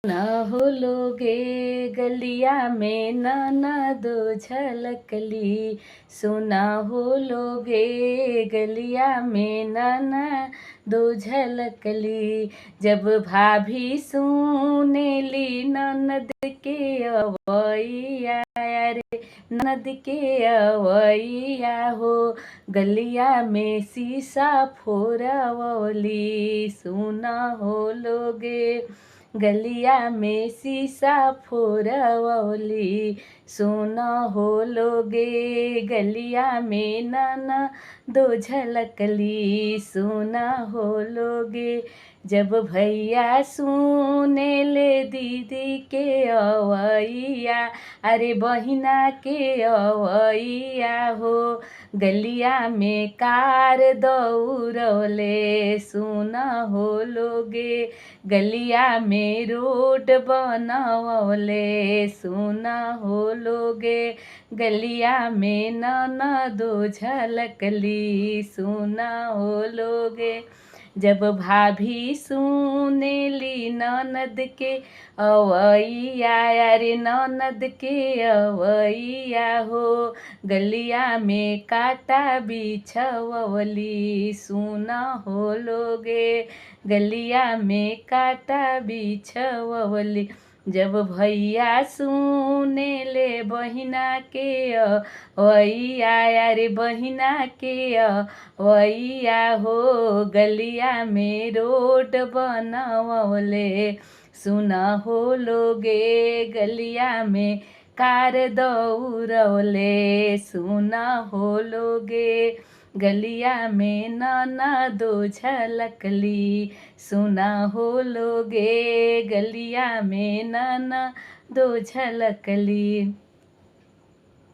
न हो लोगे गलिया में ननदो झलकली। सुना हो लोगे गलिया में ननदो झलकली। जब भाभी सुनेली ननद के अवैया रे, ननद के अवैया हो गलिया में शीशा फोरवली। सुना हो लोगे गलिया में शीशा फोरवली। सुना हो लोगे गलिया में ननदो झलकली। सुना हो लोगे जब भैया सुने ले दीदी के अवैया, अरे बहिना के अवैया हो गलिया में कार दौड़ले। सुना हो लोगे गलिया में रोड बनवले। सुना हो लोगे गलिया में ननदो झलकली। सुना हो लोगे जब भाभी सुनेली ननद के अवैया, अरे ननद के अवैया हो गलिया में काटा बिछवली। सुना हो लोगे गलिया में काटा बिछवली। जब भैया सुने ले बहिना के अवैया, अरे बहिना के अवैया हो गलिया में रोड बनवले। सुना हो लोगे गलिया में कार दौड़ले। सुना हो लोगे गलिया में ननदो झलकली। सुना हो लोगे गलिया में ननदो झलकली।